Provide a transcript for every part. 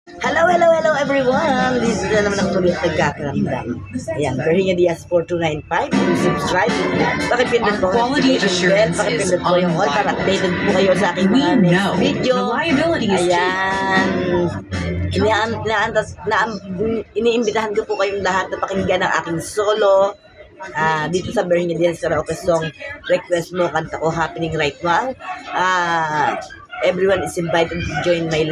Hello everyone! This is na naman ako tuloy at nagkakaramdam. Ayan, Berhinga Diaz 4295. Subscribe. Pakipindot po ang notification bell. Pakipindot po yung all para updated po kayo sa aking mga next video. Ayan. Iniimbitahan ko po kayong lahat na pakinggan ng aking solo. Dito sa Berhinga Diaz Karaoke Song Request Mo Kanta Ko Happening Right Now. Everyone is invited to join my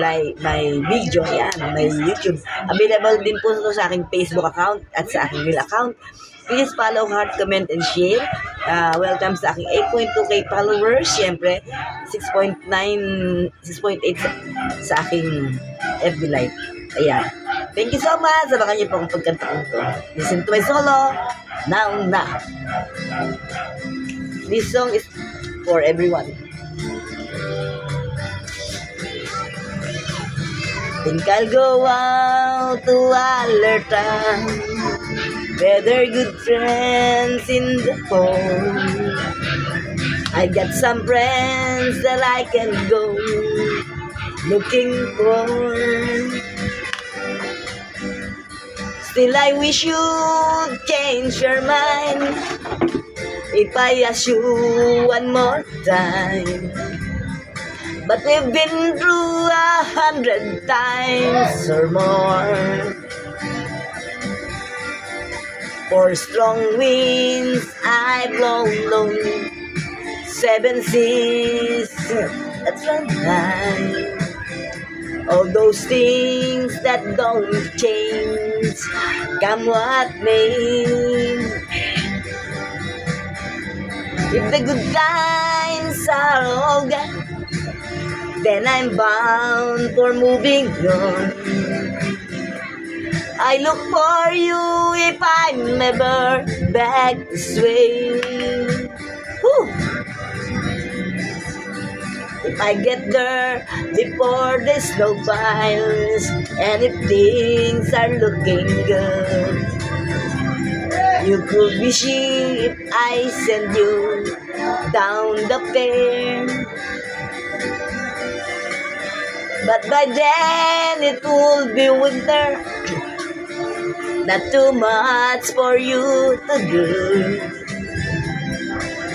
video, my YouTube. Available din po ito sa aking Facebook account at sa aking real account. Please follow, heart, comment, and share. Welcome sa aking 8.2k followers. Siyempre, 6.8 sa aking FB Live. Ayan. Thank you so much. Sabakan niyo po ang pagkanta ko ito. Listen to my solo. Now na. This song is for everyone. Think I'll go out to Alerta, gather good friends in the phone. I got some friends that I can go looking for. Still I wish you'd change your mind if I ask you one more time. But we've been through 100 times or more. For strong winds I've blown lonely, 7 seas that's right. All those things that don't change, come what may. If the good times are all gone, then I'm bound for moving on. I look for you if I'm ever back this way. Whew. If I get there before the snow piles, and if things are looking good, you could be sure if I send you down the fair. But by then it will be winter, not too much for you to do.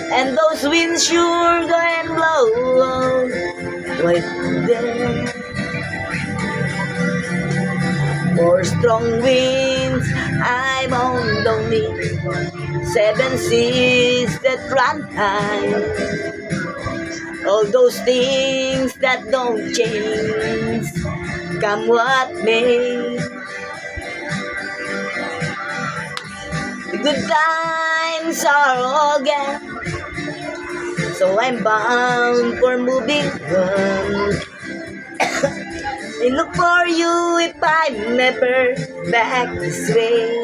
And those winds sure go and blow right there. For strong winds I'm on lonely, 7 seas that run high. All those things that don't change, come what may. The good times are all gone, so I'm bound for moving on. I look for you if I'm never back this way.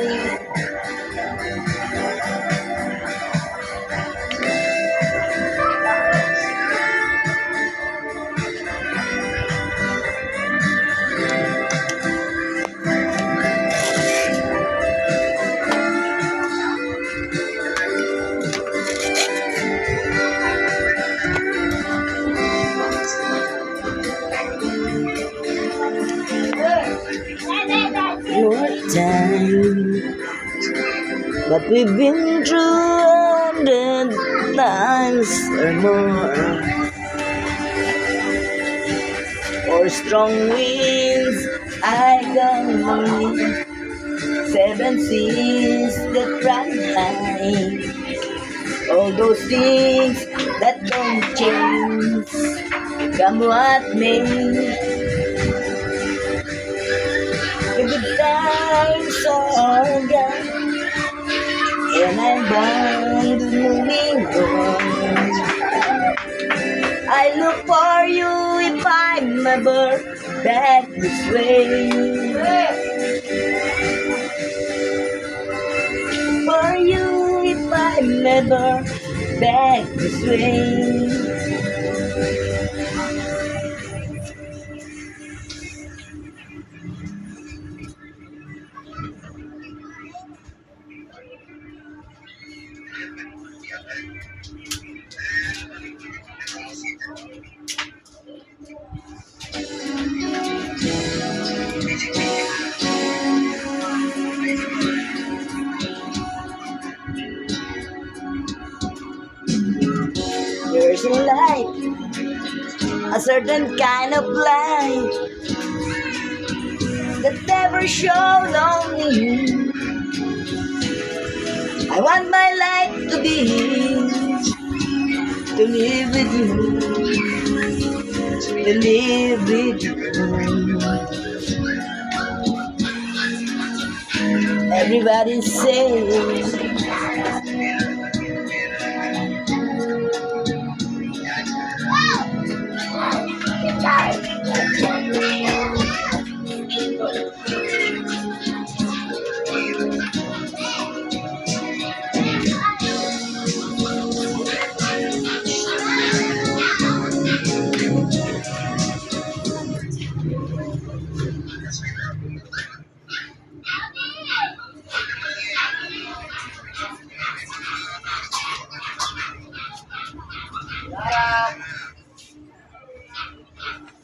More time, but we've been through 100 times or more. For strong winds I come lonely, 7 seas that run high. All those things that don't change, come what may. The good times are gone, and I'm bound to moving on. I look for you if I'm ever back this way. For you if I'm ever back this way. certain kind of light that never shone on me. I want my life to be to live with you, to live with you. Everybody say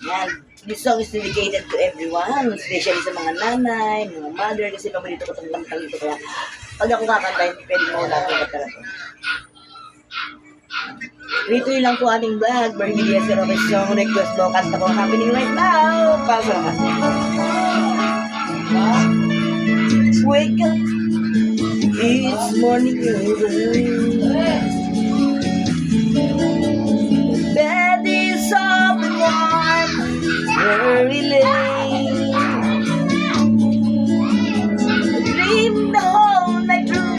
yan. This song is dedicated to everyone, especially sa mga nanay, mga mother, kasi paborito ko itong kantang ito. Kaya pag ako kakanta, hindi pwede mo wala itong kanta na ito. Rito yun lang po ating vlog. Bernie Diaz, pero may song request mo. Kanta ko happening right now. Paso naman. Wake up, it's morning. Bed is up and warm, very late. Dream the whole night through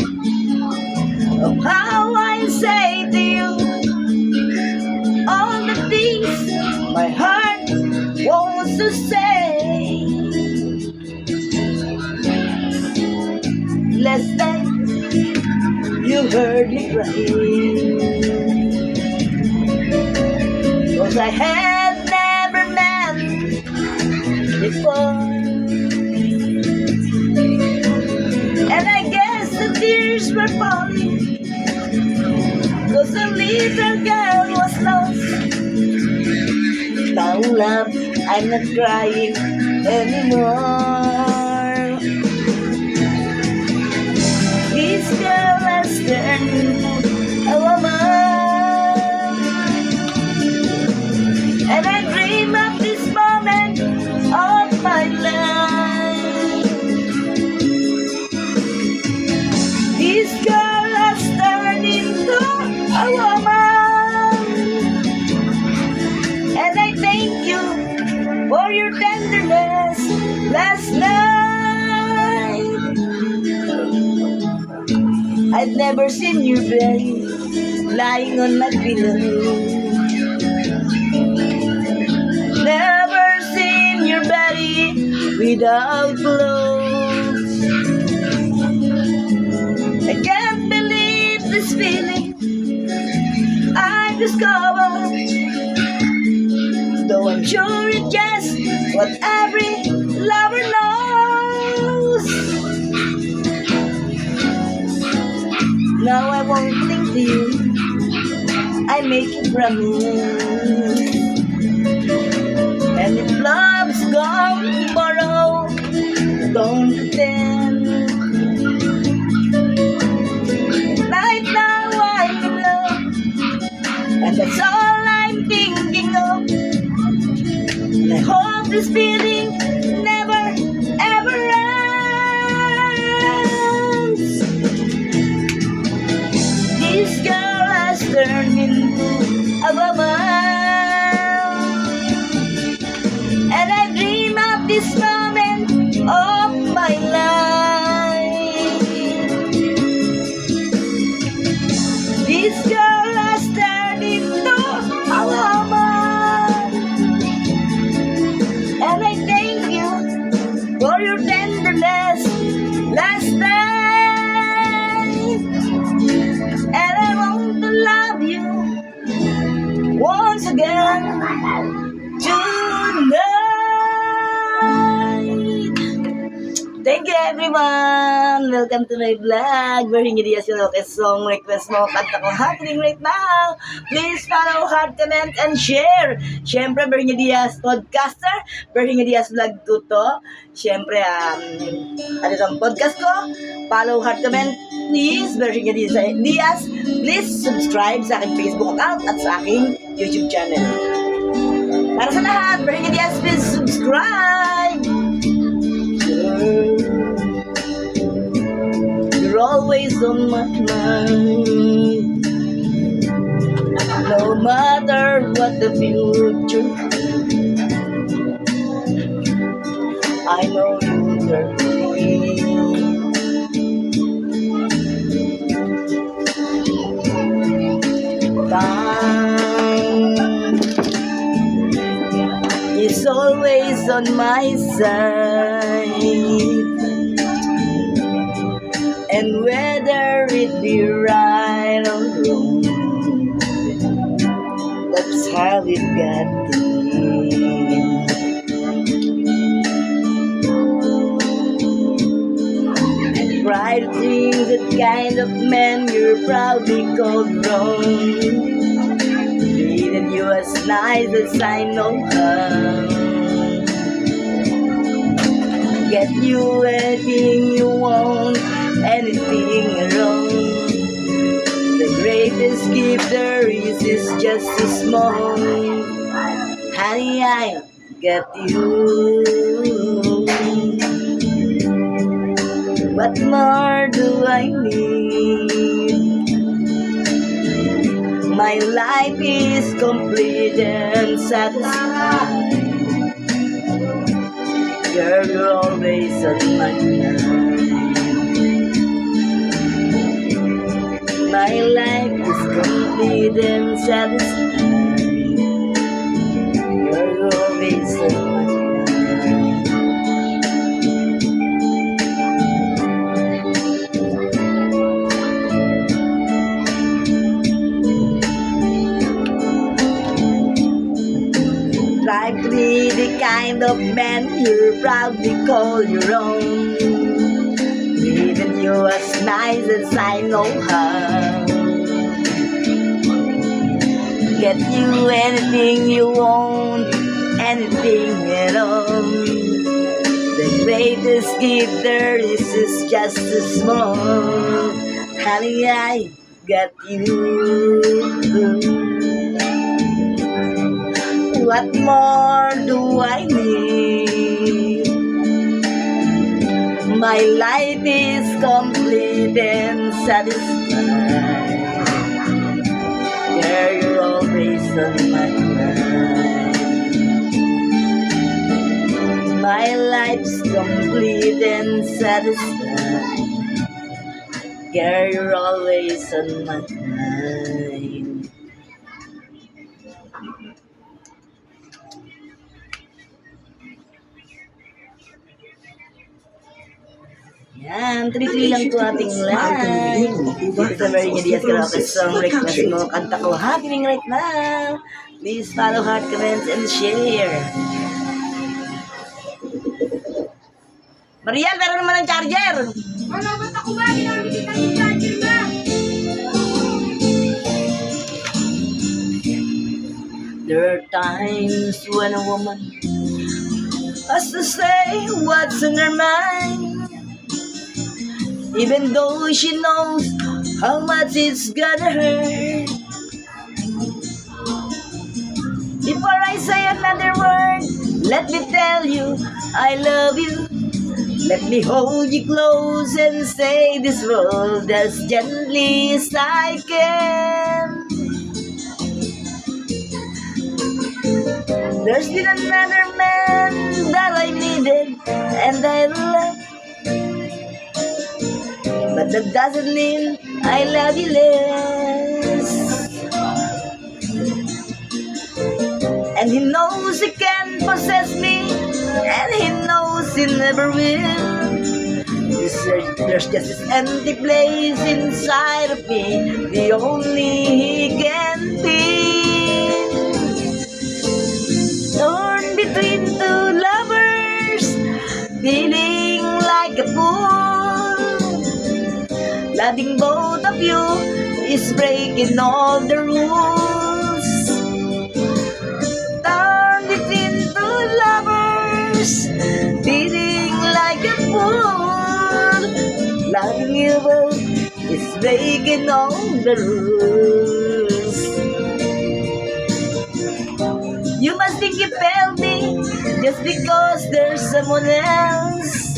of how I say to you all the things my heart wants to say. Last night you heard me crying, 'cause I had never met before. And I guess the tears were falling, 'cause the little girl was lost. Now love, I'm not crying anymore. This girl has turned into a woman, and I dream of this moment of my life. This girl has turned into a woman, and I thank you for your tenderness last night. I'd never seen your body lying on my pillow, never seen your body without clothes. I can't believe this feeling I discovered, though I'm sure it's just what every lover knows. Now I won't think to you, I make you promise. And if love's gone tomorrow, don't pretend. Right now I'm in love, and that's all I'm thinking of. And I hope this feeling never ever ends. This girl has turned into a woman, and I dream of this moment of my life. This girl has turned into a woman, and I thank you for your tenderness last night. And I want to love you once again tonight. Thank you everyone! Welcome to my vlog. Bernie Diaz, yung song request mo. Kanta ko happening right now. Please follow, heart, comment, and share. Siyempre, Bernie Diaz podcaster. Bernie Diaz vlog 2 to. Siyempre, ano itong podcast ko? Follow, heart, comment, please. Bernie Diaz. Please subscribe sa aking Facebook account at sa aking YouTube channel. Para sa lahat, Bernie Diaz, please subscribe. You're always on my mind. No matter what the future, I know you're free. Time is always on my side, and whether it be right or wrong, that's how it got to be. Pride dreams that kind of man you're proudly called wrong. Treated you as nice as I know how. Get you anything you want, anything wrong. The greatest gift there is just a small. Honey, I got you. What more do I need? My life is complete and satisfied. Girl, you're always on my mind. My life is complete and satisfied. You're always on my mind. Try to be the kind of man you proudly call your own. Even you as nice as I know how. Get you anything you want, anything at all. The greatest gift there is just a small. Honey, I got you. What more do I need? My life is complete and satisfied. Girl, you're always on my mind. My life's complete and satisfied. Girl, you're always on my mind. Yan, 3-3 lang po ating live. Dito sa Bernie Diaz Karaoke Song request mo. Kanta ko happening right now. Please follow, heart, comments, and share. Mariel, meron naman ng charger. Wala ba't ako ba? Ginamit kita yung charger na. There are times when a woman has to say what's in her mind. Even though she knows how much it's gonna hurt. Before I say another word, let me tell you I love you. Let me hold you close and say this word as gently as I can. There's been another man that I needed and I love, but that doesn't mean I love you less. And he knows he can possess me, and he knows he never will. There's just this empty place inside of me, the only he can feel. Torn between two lovers, feeling like a fool. Loving both of you is breaking all the rules. Torn between two lovers, feeling like a fool. Loving you both is breaking all the rules. You must just think you failed me just because there's someone else.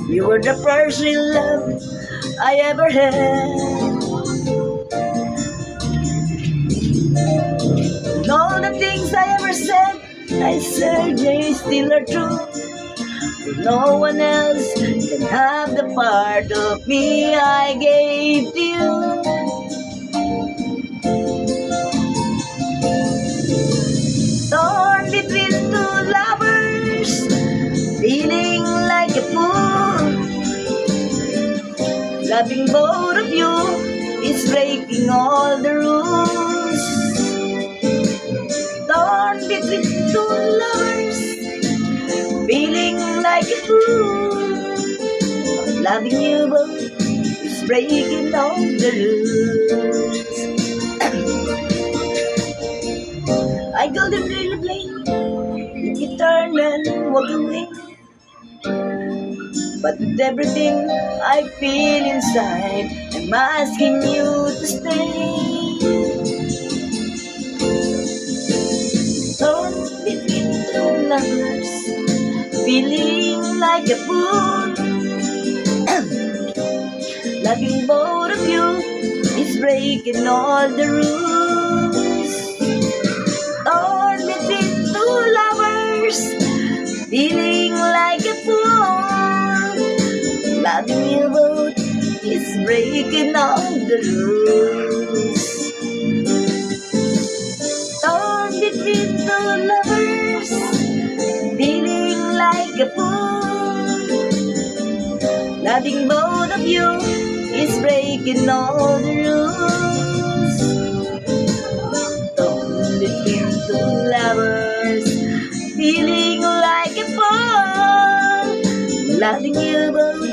You were the first real love I ever had. And all the things I ever said, I said they still are true. No one else can have the part of me I gave to you. Torn between two lovers, feeling like a fool. Loving both of you is breaking all the rules. Torn between two lovers, feeling like a fool. Loving you both is breaking all the rules. I go to really blame if you turn and walk away. But with everything I feel inside, I'm asking you to stay. Torn between two lovers, feeling like a fool. Loving both of you is breaking all the rules. Torn between two lovers, feeling like a fool. Loving you both is breaking all the rules. Torn between two lovers, feeling like a fool. Loving both of you is breaking all the rules. Torn between two lovers, feeling like a fool. Loving you both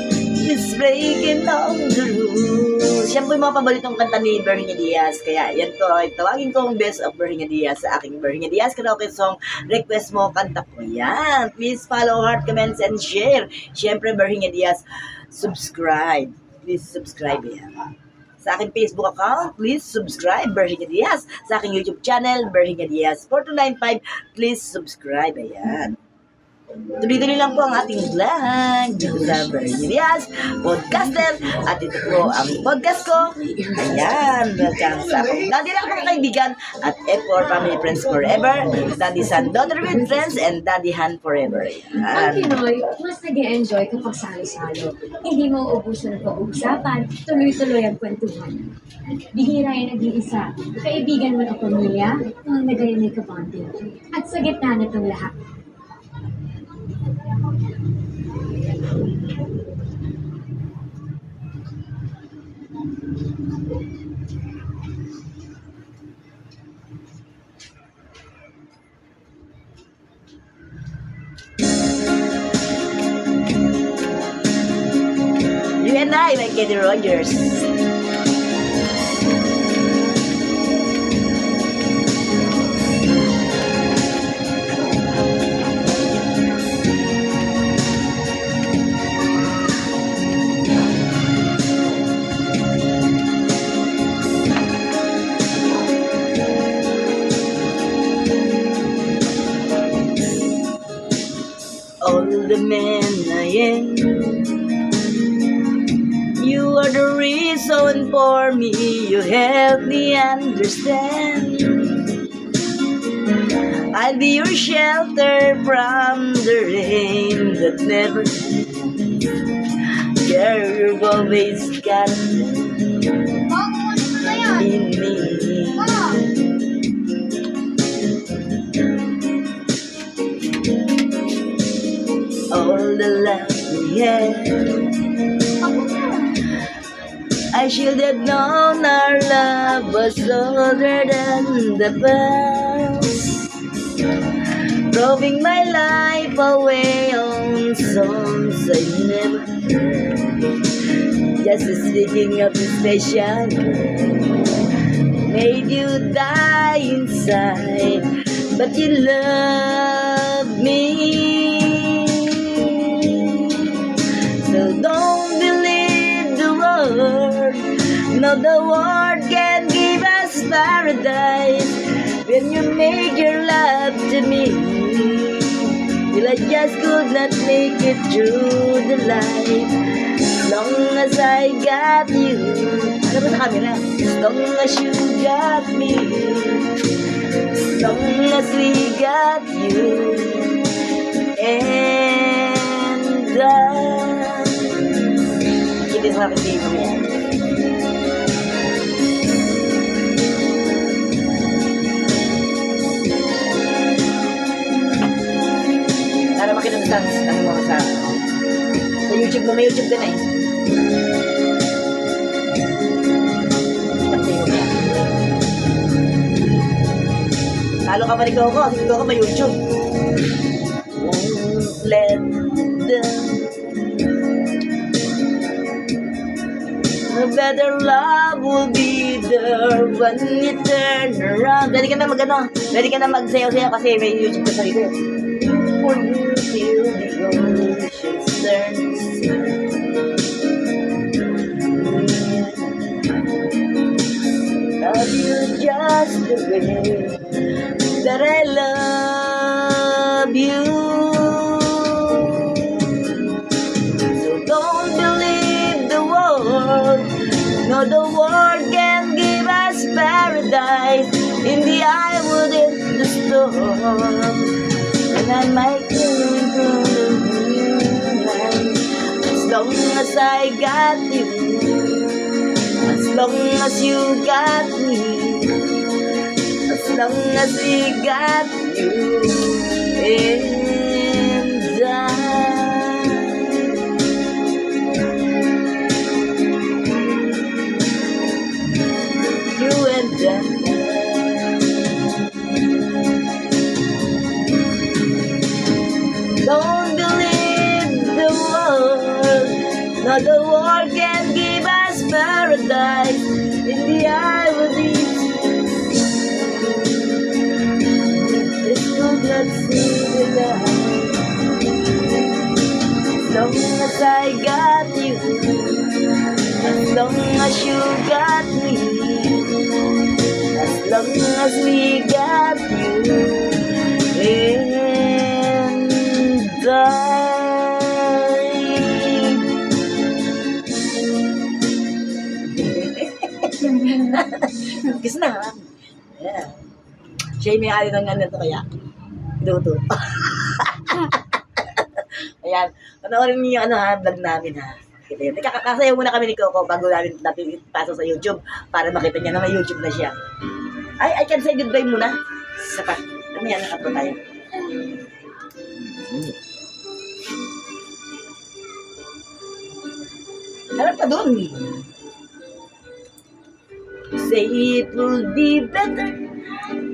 is breaking all the rules. Yan po yung mga paboritong kanta ni Berhina Diaz. Kaya yan to, tawagin kong best of Berhina Diaz sa aking Berhina Diaz karaoke song. Request mo, kanta po yan. Please follow, heart, comments, and share. Siyempre, Berhina Diaz, subscribe. Please subscribe yan. Sa aking Facebook account, please subscribe, Berhina Diaz. Sa aking YouTube channel, Berhina Diaz 4295, please subscribe. Ayan. Tuloy-tuloy lang po ang ating vlog dito sa Berhina Diaz, podcaster. At ito po ang podcast ko. Ayan, welcome sa aking daddy lang mga kaibigan at F4 Family Friends Forever, Daddy Son, Daughter with Friends, and Daddy Han Forever. Ang Ayan. Pinoy, mas nag-e-enjoy kapag salo-salo. Hindi mo ubusan ng pag-uusapan, tuloy-tuloy ang kwentuhan. Bihira ay nag-iisa, kaibigan mo ng pamilya, ang nagayamay ka-bonding. At sa gitna na itong lahat, You and I, by Kenny Rogers. All the men I am, you are the reason for me. You help me understand. I'll be your shelter from the rain that never. Girl, you've always got in me. All the love we had, I should have known our love was older than the past. Throwing my life away on songs I never heard. Just speaking of the special made you die inside, but you love me. So don't believe the word. No, the world can give us paradise. We when you make your love to me. Well, I just could not make it through the life. As long as I got you. Ano ba sa camera? As long as you got me. As long as we got you. And hindi sa akin dito yan. Para makita sa ano mo sa YouTube mo, may YouTube ka na eh. Pagsayo mo yan. Talo ka pa rin ko, kasi ko may YouTube. Won't let them. A better love will be there when you turn around. Pwede ka na mag-ano, pwede ka na magsayaw-sayaw kasi may YouTube ka sa rito. For you feel the ocean's turn to sea. Love you just the way that I love you. So don't believe the world. No, the world can give us paradise in the eye within the storm. And I might do as long as I got you, as long as you got me, as long as we got you, and you and I. Don't believe the world. No, the world can give us paradise in the eye of its. It could not see the light. As long as I got you, as long as you got me, as long as we got you. Kiss na. Yeah. Siya yung may-ari ng ano to kaya. Luto. Ayan. Panoorin niyo yung ano ha, vlog namin ha. Nakakasayaw muna kami ni Coco bago natin pasok sa YouTube para makita niya na may YouTube na siya. I can say goodbye muna. Saka, ano yan, nakato tayo. Harap ka dun. Say it will be better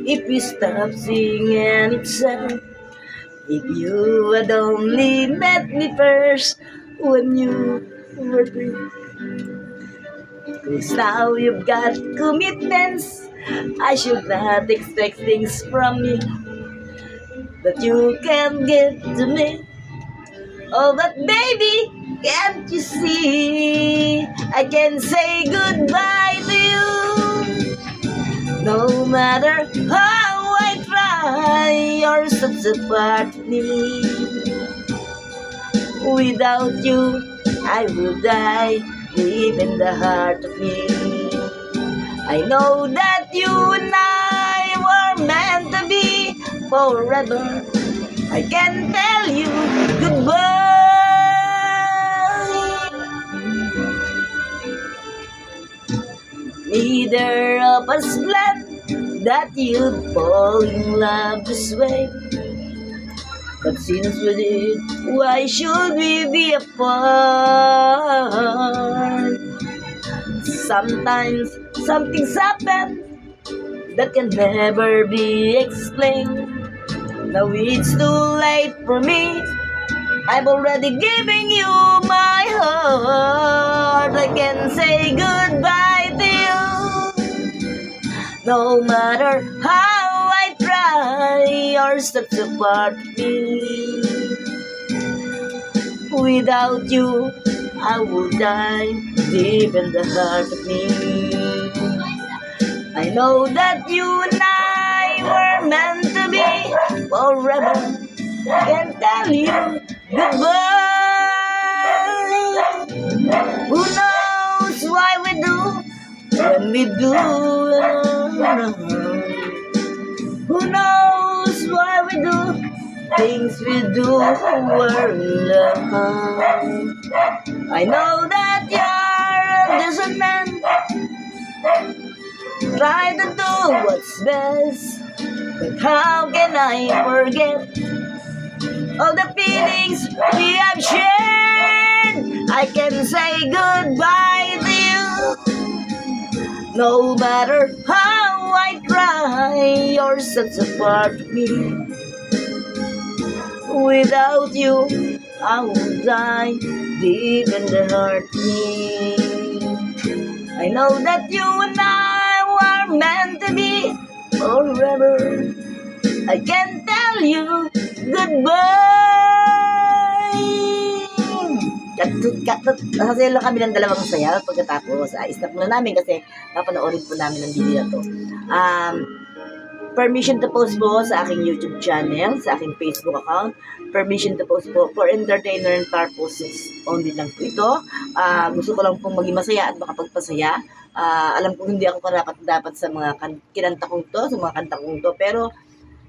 if we stop singing each other. If you had only met me first when you were 3. 'Cause now you've got commitments. I should not expect things from you that you can give to me. Oh, but baby, can't you see? I can say goodbye to you. No matter how I try, you're such a part of me. Without you, I will die deep in the heart of me. I know that you and I were meant to be forever. I can tell you goodbye. Neither of us planned that you'd fall in love this way. But since we did, why should we be apart? Sometimes something's happened that can never be explained. Now it's too late for me. I've already given you my heart. I can say goodbye to you. No matter how I try, you're such a part of me. Without you, I will die deep in the heart of me. I know that you and I were are meant to be forever. Can't tell you goodbye. Who knows why we do when we do? Who knows why we do things we do for love? I know that you're a decent man. Try to do what's best, but how can I forget all the feelings we have shared? I can say goodbye to you. No matter how I try, you're such a part of me. Without you, I will die deep in the heart of me. I know that you and I were meant to be forever. I can tell you goodbye. Nasasaya lang kami ng dalawang saya pagkatapos. Stop muna namin kasi papanoorin po namin ng video na to. Permission to post po sa aking YouTube channel, sa aking Facebook account. Permission to post po for entertainment purposes only lang po ito. Gusto ko lang pong maging masaya at makapagpasaya. Alam ko hindi ako karapat-dapat sa mga kinanta kong to, sa mga kanta kong to, pero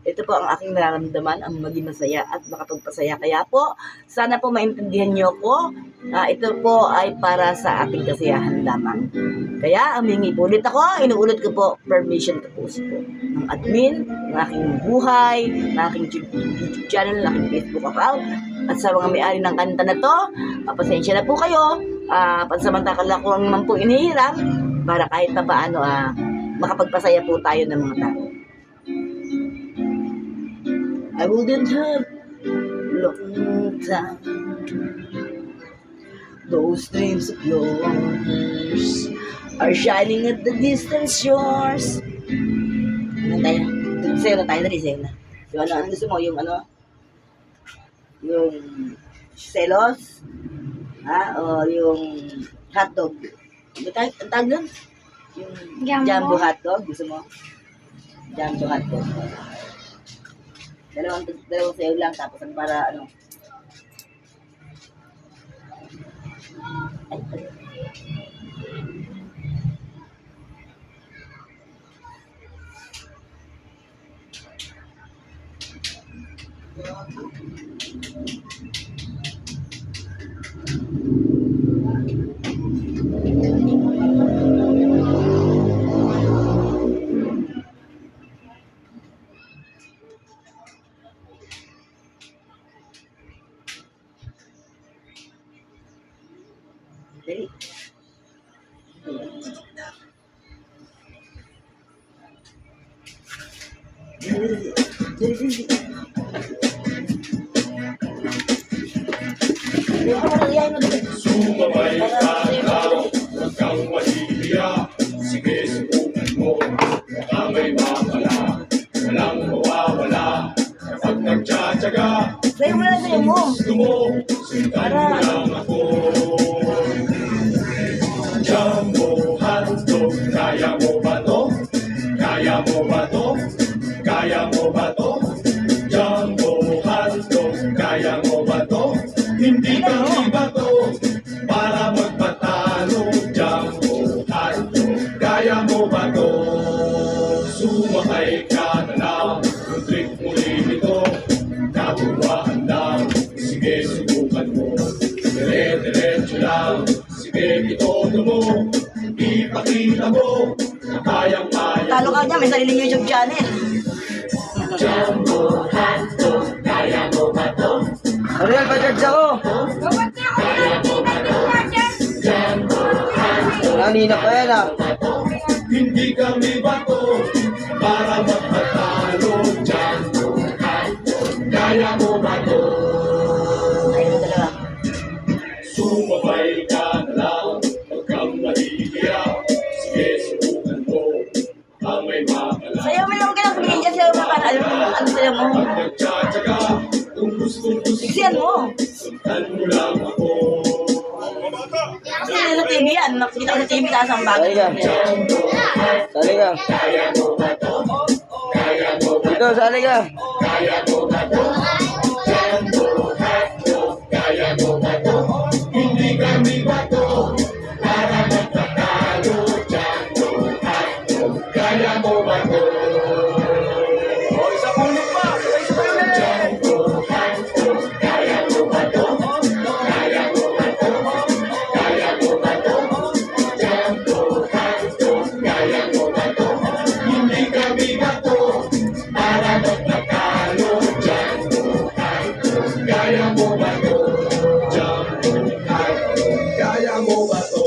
ito po ang aking nararamdaman, ang maging masaya at makapagpasaya. Kaya po, sana po maintindihan niyo ko. Ito po ay para sa ating kasiyahan lamang. Kaya, amingi po ulit ako, inuulit ko po, permission to post po. Ng admin, ng aking buhay, ng aking YouTube channel, ng aking Facebook account, at sa mga may-ari ng kanta na to, pasensya na po kayo. Pansamantala ko lang naman po inihiram, para kahit pa paano, makapagpasaya po tayo ng mga tao. I wouldn't have long time. Those dreams of yours are shining at the distance shores. Ano tayo? Sayo na tayo, dali, sayo na. So, ano gusto mo? Yung ano? Yung selos? O yung hotdog? Ano tayo? Ang tawag doon? Yung jumbo hotdog? Gusto mo? Jumbo hotdog. Dalawang sayo lang, tapos para ano. Ay, dali. Dali. Sumabay ka na, huwag kang mahihiya. Sige, subukan mo, baka may mawala. Walang mawawala, kapag nagtsatsaga. Sayo mo lang, sayo mo. Gusto mo, sundan mo lang ako. Jumbo hotdog, kaya mo ba to? Kaya mo ba to? Kaya mo ba to? Jumbo hotdog, kaya mo ba to? Hindi ka iba to, para magpatalo. Jumbo hotdog, kaya mo ba to? Sumakay ka na lang, kung trip mo rin ito. Natuwaan lang, sige subukan mo. Dire-diretso lang, sige itodo mo. Ipakita mo, na kayang-kaya. Talo ka niya, may sariling YouTube channel. Jumbo hotdog, kaya mo ba to? Ariel, pa-charge ako. Bawat na ako na Jumbo hotdog, Nanina pa yan hindi kami bato, para magpatalo. Jumbo hotdog, kaya mo ba to? Ayun na talaga. Sumabay ka na lang, huwag kang mahihiya. Sige, subukan mo, baka may mawala. Sayo mo lang, huwag ka lang sabihin dyan. Sayo mo para alam mo ano sayo mo. Pag nagtsatsaga, kung gustong Siksiyan mo. sundan mo lang ako. Kasi sa TV yan. Nakikita ko sa TV taas ang bago. Jumbo hotdog, Sali ka. kaya mo ba to? Kaya mo Ito, sali ka. Kaya mo ba to? Jumbo hotdog, kaya mo ba to? Hindi kami bato para magpatalo. Jumbo hotdog, kaya mo ba to? O, isang ulit pa! Isa pa ulit! Jumbo hotdog, kaya mo ba to? Kaya mo ba to? Kaya mo ba to? Jumbo hotdog, kaya mo ba to? Hindi kami bato para magpatalo. Jumbo hotdog, kaya mo ba to? Jumbo hotdog, kaya mo ba to?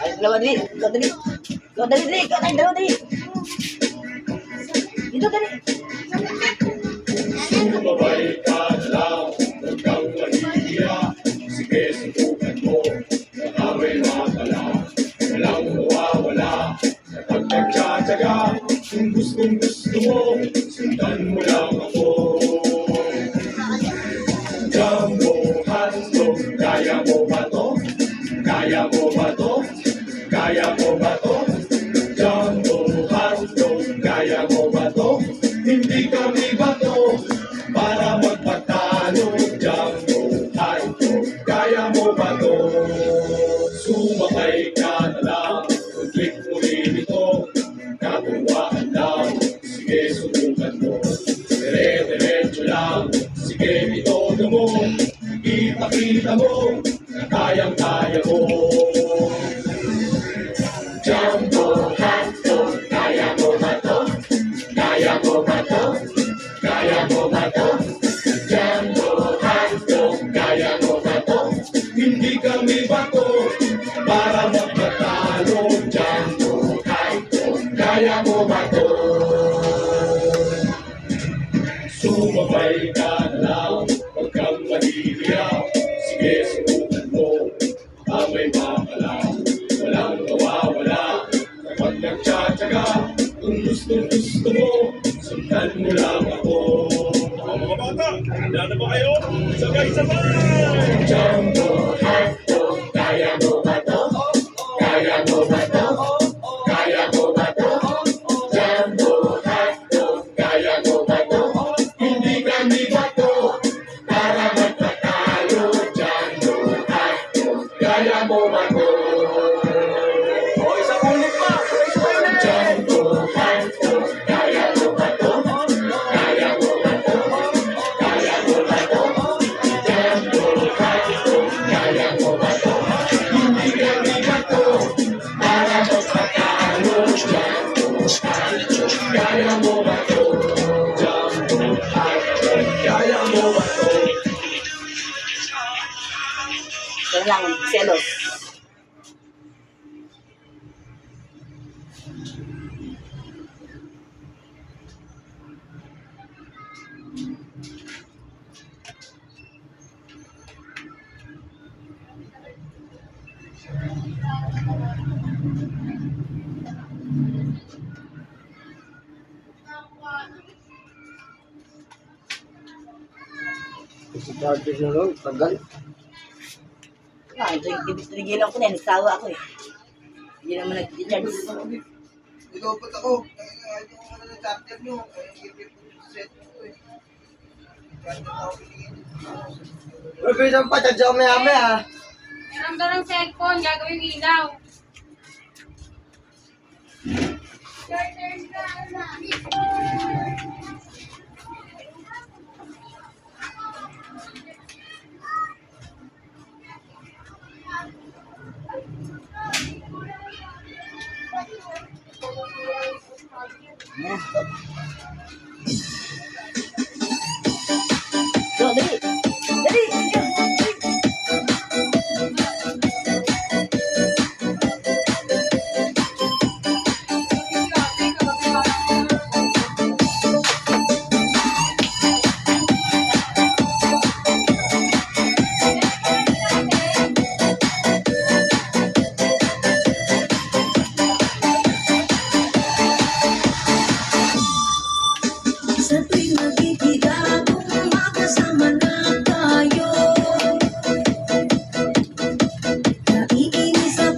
Ay, dalawa dali. Ikaw dali. Ikaw dali, dali. Ikaw tayo, dalawa dali. Dito dali. Sumabay ka na lang, huwag kang mahihiya. Sige, subukan mo, baka may makala. Walang mawawala, kapag nagtsatsaga. Kung gustong gusto mo, sundan mo lang ako. Jumbo hotdog, kaya mo ba to? Kaya mo ba to? Kaya mo ba to? Jumbo hotdog, kaya mo ba to? Hindi kami bato para magpatalo. Jumbo hotdog, kaya mo ba to? Sumakay ka na lang, click mo rin ito. Katuwaan lang, sige subukan mo. Dire-diretso lang, sige itodo mo. Ipakita mo na kayang-kaya mo. Jumbo hotdog, kaya mo ba to? Kaya mo ba to? Kaya mo ba to? Jumbo hotdog, kaya mo ba to? Hindi kami bato para magpatalo. Jumbo hotdog, kaya mo ba to? Sumabay ka na lang, huwag kang mahihiya. Sige, subukan mo, baka may makala. Walang mawawala, kapag nagtsatsaga. Kung gusto mo, sundan mo lang ako. Mga bata, handa na ba kayo? Sabay-sabay! Jumbo hotdog, kaya mo ba to? Kaya mo ba to? Kaya mo ba to? Jumbo hotdog, kaya mo ba to? Hindi kami bato para magpatalo. Jumbo hotdog, kaya mo ba to? O, isang ulit pa! Jumbo hotdog, kaya mo ba to? Kaya mo ba to? Kaya mo ba to? Jumbo hotdog, kaya mo ba to? Hindi kami bato para magpatalo. Jumbo hotdog, kaya mo ba to? Jumbo hotdog, kaya mo ba to? Ito lang, selos. Si Charles na lang, tagal. Ah, tinigilan ko na, nagsawa ako eh. Hindi naman nag-charge. Nilopot ako. Ayaw ko muna ng chapter nyo. Ayaw ko set ko eh. Chapter ako pinigil. Uy, bisan pa, charge ako maya-maya ah. Meron ka ng cellphone, gagawin yung ilaw. So, dali. Dali. Sa tuwing magkikita kung makasama na tayo, naiinis sa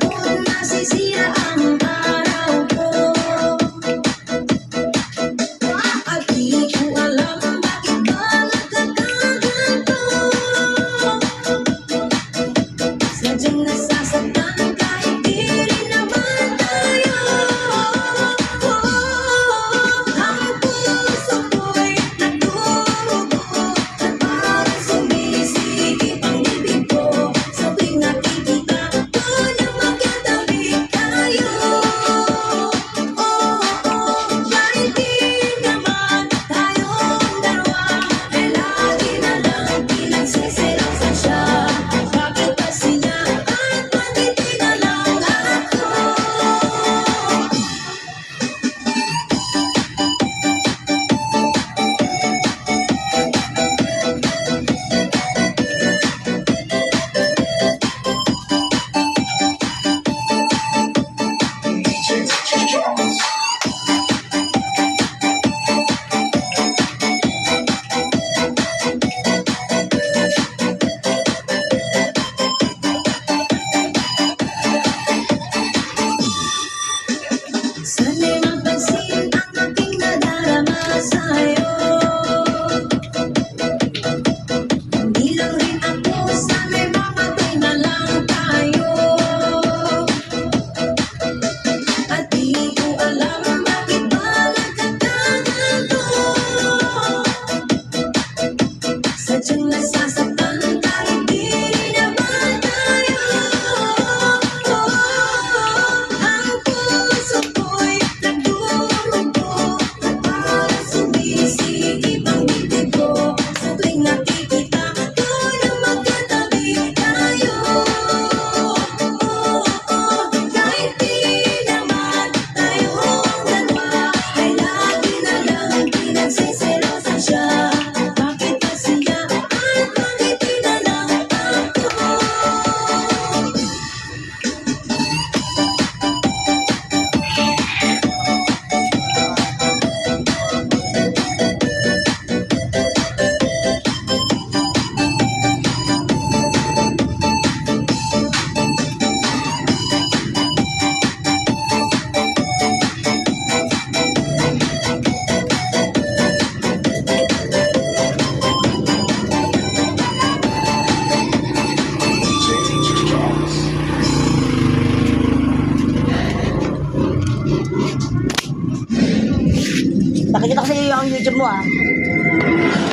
ah.